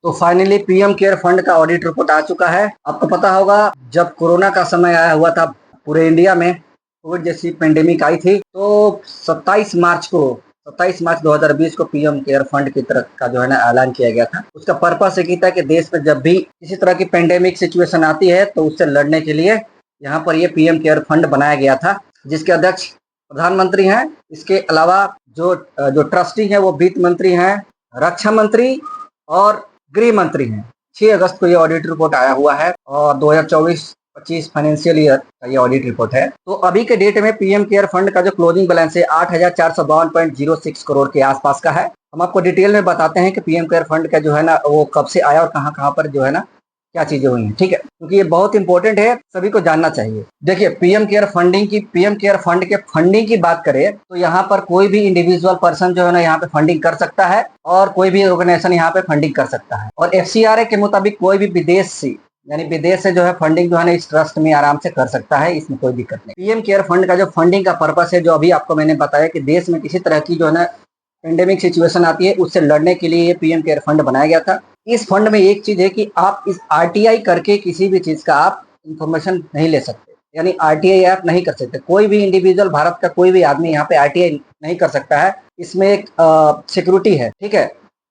तो finally PM care fund का audit report आ चुका है। आपको पता होगा जब कोरोना का समय आया हुआ था पूरे इंडिया में, कोविड जैसी पेंडेमिक आई थी, तो 27 मार्च 2020 को पीएम केयर फंड की तरफ का जो है ना ऐलान किया गया था। उसका पर्पस एक ही था कि देश में जब भी किसी तरह की पेंडेमिक सिचुएशन आती है तो उससे लड़ने के लिए यहाँ पर ये पीएम केयर फंड बनाया गया था, जिसके अध्यक्ष प्रधानमंत्री हैं। इसके अलावा जो जो ट्रस्टी हैं वो वित्त मंत्री हैं, रक्षा मंत्री और गृह मंत्री हैं। 6 अगस्त को ये ऑडिट रिपोर्ट आया हुआ है और 2024-25 फाइनेंशियल ईयर का ये ऑडिट रिपोर्ट है। तो अभी के डेट में पीएम केयर फंड का जो क्लोजिंग बैलेंस है 8,452.06 करोड़ के आसपास का है। हम आपको डिटेल में बताते हैं कि पीएम केयर फंड का जो है ना वो कब से आया और कहाँ कहाँ पर जो है ना क्या चीजें हुई हैं, ठीक है, क्योंकि ये बहुत इंपॉर्टेंट है, सभी को जानना चाहिए। देखिए पीएम केयर फंड के फंडिंग की बात करें तो यहाँ पर कोई भी इंडिविजुअल पर्सन जो है ना यहाँ पे फंडिंग कर सकता है और कोई भी ऑर्गेनाइजेशन यहाँ पे फंडिंग कर सकता है। और एफसीआरए के मुताबिक कोई भी विदेश से जो है फंडिंग जो है ना इस ट्रस्ट में आराम से कर सकता है, इसमें कोई दिक्कत नहीं। पीएम केयर फंड का जो फंडिंग का पर्पस है, जो अभी आपको मैंने बताया कि देश में किसी तरह की जो है ना पेंडेमिक सिचुएशन आती है उससे लड़ने के लिए ये पीएम केयर फंड बनाया गया था। इस फंड में एक चीज है कि आप इस आरटीआई करके किसी भी चीज का आप इंफॉर्मेशन नहीं ले सकते, यानी आरटीआई आप नहीं कर सकते। कोई भी इंडिविजुअल, भारत का कोई भी आदमी यहाँ पे आरटीआई नहीं कर सकता है। इसमें एक सिक्योरिटी है, ठीक है।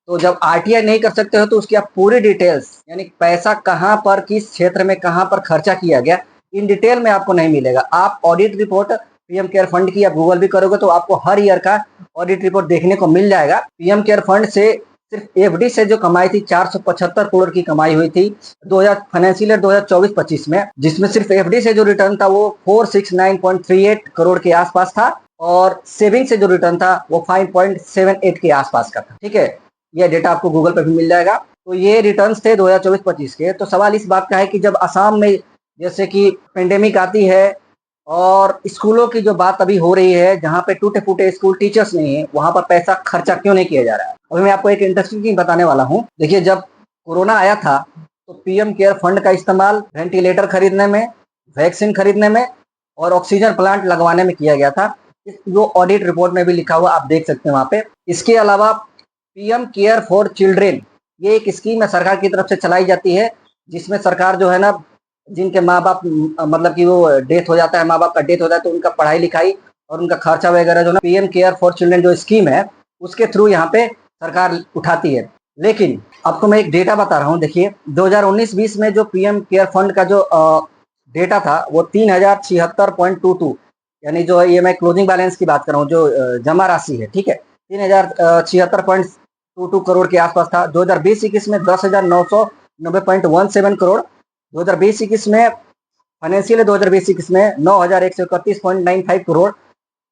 तो जब आरटीआई नहीं कर सकते हो तो उसकी आप पूरी डिटेल्स, यानी पैसा कहाँ पर, किस क्षेत्र में कहाँ पर खर्चा किया गया, इन डिटेल में आपको नहीं मिलेगा। आप audit report PM care fund की आप गूगल भी करोगे तो आपको हर ईयर का ऑडिट रिपोर्ट देखने को मिल जाएगा। पीएम केयर फंड से सिर्फ एफडी से जो कमाई थी 475 करोड़ की कमाई हुई थी 2000 फाइनेंशियल ईयर 2024-25 में, जिसमें सिर्फ एफडी से जो रिटर्न था वो 469.38 करोड़ के आसपास था और सेविंग से जो रिटर्न था वो 5.78 के आसपास का था, ठीक है। यह डेटा आपको गूगल पे भी मिल जाएगा। तो ये रिटर्न्स थे 2024-25 के। तो सवाल इस बात का है कि जब असम में जैसे कि पेंडेमिक आती है और स्कूलों की जो बात अभी हो रही है, जहाँ पे टूटे फूटे स्कूल, टीचर्स नहीं है, वहां पर पैसा खर्चा क्यों नहीं किया जा रहा है। अभी मैं आपको एक इंटरेस्टिंग चीज बताने वाला हूँ। देखिए जब कोरोना आया था तो पीएम केयर फंड का इस्तेमाल वेंटिलेटर खरीदने में, वैक्सीन खरीदने में और ऑक्सीजन प्लांट लगवाने में किया गया था। जो ऑडिट रिपोर्ट में भी लिखा हुआ आप देख सकते हैं वहां पे। इसके अलावा पीएम केयर फॉर चिल्ड्रेन, ये एक स्कीम है सरकार की तरफ से चलाई जाती है, जिसमें सरकार जो है ना जिनके माँ बाप मतलब कि वो डेथ हो जाता है, माँ बाप का डेथ हो जाता है, तो उनका पढ़ाई लिखाई और उनका खर्चा वगैरह जो ना पीएम केयर फॉर चिल्ड्रेन जो स्कीम है उसके थ्रू यहाँ पे सरकार उठाती है। लेकिन आपको मैं एक डेटा बता रहा हूँ। देखिए 2019-20 में जो पीएम केयर फंड का जो डेटा था वो 3076.22, यानी जो ये मैं क्लोजिंग बैलेंस की बात कर रहा हूँ, जो जमा राशि है, ठीक है, 3076.22 करोड़ के आसपास था। 2020-21 में 10,990.17 करोड़, 2020-21 में फाइनेंशियल 2020-21 में 9,131.95 करोड़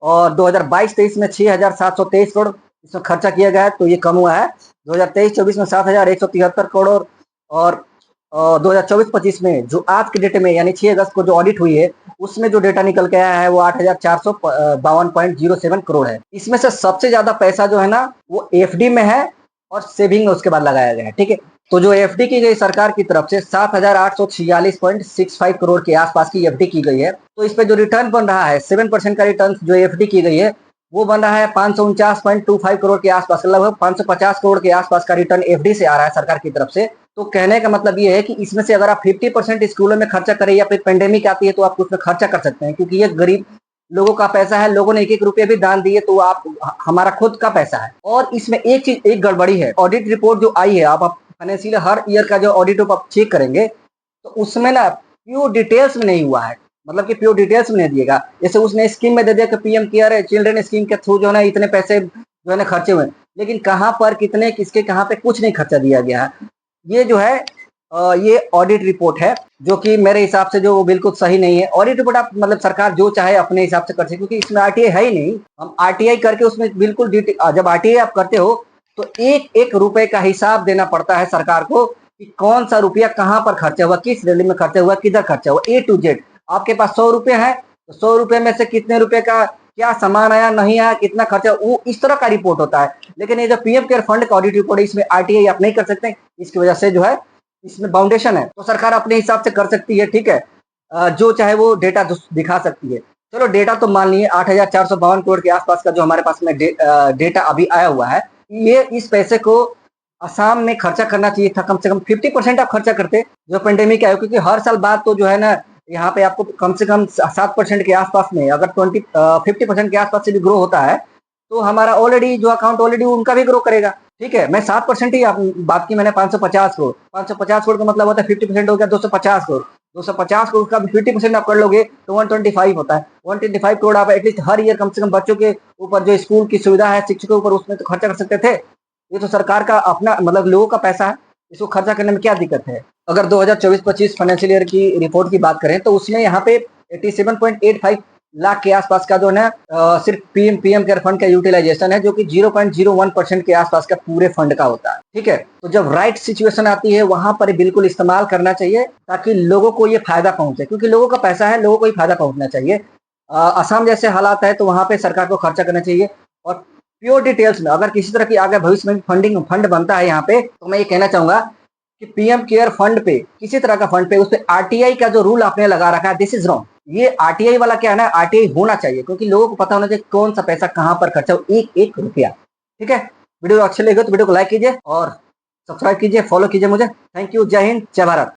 और 2022-23 में 6,723 करोड़ इसमें खर्चा किया गया है, तो ये कम हुआ है। 2023-24 में 7,173 करोड़ और 2024-25 में जो आज के डेट में यानी 6 अगस्त को जो ऑडिट हुई है उसमें जो डेटा निकल के आया है वो 8,452.07 करोड़ है। इसमें से सबसे ज्यादा पैसा जो है ना वो एफडी में है और सेविंग में उसके बाद लगाया गया है, ठीक है। तो जो एफडी की गई सरकार की तरफ से 7,846.65 करोड़ के आसपास की एफडी की गई है। तो इस पे जो रिटर्न बन रहा है 7% का रिटर्न जो एफडी की गई है वो बन रहा है 549.25 करोड़ के आसपास, लगभग 550 करोड़ के आसपास का रिटर्न एफडी से आ रहा है सरकार की तरफ से। तो कहने का मतलब ये है कि इसमें से अगर आप 50% स्कूलों में खर्चा करें या फिर पेंडेमिक आती है तो आप उसमें खर्चा कर सकते हैं, क्योंकि ये गरीब लोगों का पैसा है, लोगों ने 1-1 रुपये भी दान दिए तो आप हमारा खुद का पैसा है। और इसमें एक चीज, एक गड़बड़ी है। ऑडिट रिपोर्ट जो आई है, आप फाइनेंशियल हर ईयर का जो ऑडिट आप चेक करेंगे तो उसमें ना प्योर डिटेल्स में नहीं हुआ है, मतलब कि प्योर डिटेल्स में नहीं दिएगा। जैसे उसने स्कीम में दे दिया कि पीएम केयर चिल्ड्रन स्कीम के थ्रू जो है ना इतने पैसे जो है ना खर्चे हुए, लेकिन कहाँ पर कितने किसके कहाँ पे कुछ नहीं खर्चा दिया गया है। ये जो है ये ऑडिट रिपोर्ट है जो कि मेरे हिसाब से जो बिल्कुल सही नहीं है। ऑडिट रिपोर्ट आप मतलब सरकार जो चाहे अपने हिसाब से कर सकती है, क्योंकि इसमें आरटीआई है ही नहीं। हम आरटीआई करके उसमें बिल्कुल जब आरटीआई आप करते हो तो 1-1 रुपए का हिसाब देना पड़ता है सरकार को कि कौन सा रुपया कहाँ पर खर्चा हुआ, किस रैली में खर्चा हुआ, किधर खर्चा हुआ, A to Z। आपके पास 100 रुपये है तो 100 रुपये में से कितने रुपए का क्या सामान आया, नहीं आया, कितना खर्चा, वो इस तरह का रिपोर्ट होता है। लेकिन ये जो पीएम केयर फंड का ऑडिट रिपोर्ट है इसमें आरटीआई आप नहीं कर सकते, इसकी वजह से जो है इसमें बाउंडेशन है। तो सरकार अपने हिसाब से कर सकती है, ठीक है, जो चाहे वो डेटा दिखा सकती है। चलो डेटा तो मान लिए 8,452 करोड़ के आसपास का जो हमारे पास में डेटा अभी आया हुआ है, ये इस पैसे को असम में खर्चा करना चाहिए था, कम से कम 50% आप खर्चा करते जो पेंडेमिक आया, क्योंकि हर साल बाद तो जो है ना यहाँ पे आपको कम से कम 7% के आसपास में, अगर 50% के आसपास से भी ग्रो होता है तो हमारा ऑलरेडी जो अकाउंट ऑलरेडी उनका भी ग्रो करेगा। ठीक है, मैं 7% ही बात की मैंने, 550 करोड़, 550 करोड़ का मतलब होता है 50% हो गया 250 करोड़, 250 करोड़ का 50% आप कर लोगे तो 125 होता है। 125 करोड़ आप एटलीस्ट हर ईयर कम से कम बच्चों के ऊपर जो स्कूल की सुविधा है, शिक्षकों के ऊपर, उसमें तो खर्चा कर सकते थे। ये तो सरकार का अपना मतलब लोगों का पैसा है, इसको खर्चा करने में क्या दिक्कत है। अगर 2024-25 फाइनेंशियल ईयर की रिपोर्ट की बात करें तो उसमें यहाँ पे 87.85 लाख के आसपास का जो है सिर्फ पीएम केयर फंड का यूटिलाइजेशन है, जो कि 0.01% के आसपास का पूरे फंड का होता है। ठीक है, तो जब राइट सिचुएशन आती है वहां पर बिल्कुल इस्तेमाल करना चाहिए ताकि लोगों को ये फायदा पहुंचे, क्योंकि लोगों का पैसा है, लोगों को ही फायदा पहुंचना चाहिए। असम जैसे हालात है तो वहां पे सरकार को खर्चा करना चाहिए। और प्योर डिटेल्स में अगर किसी तरह की आगे भविष्य में फंड बनता है यहाँ पे, तो मैं ये कहना चाहूंगा कि पीएम केयर फंड पे, किसी तरह का फंड पे, उस पे आरटीआई का जो रूल आपने लगा रखा है, दिस इज रॉन्ग। ये आरटीआई वाला क्या है ना, आरटीआई होना चाहिए, क्योंकि लोगों को पता होना चाहिए कौन सा पैसा कहाँ पर खर्चा हो, एक एक रुपया। ठीक है, वीडियो अच्छी लगी तो वीडियो को लाइक कीजिए और सब्सक्राइब कीजिए, फॉलो कीजिए मुझे। थैंक यू, जय हिंद, जय भारत।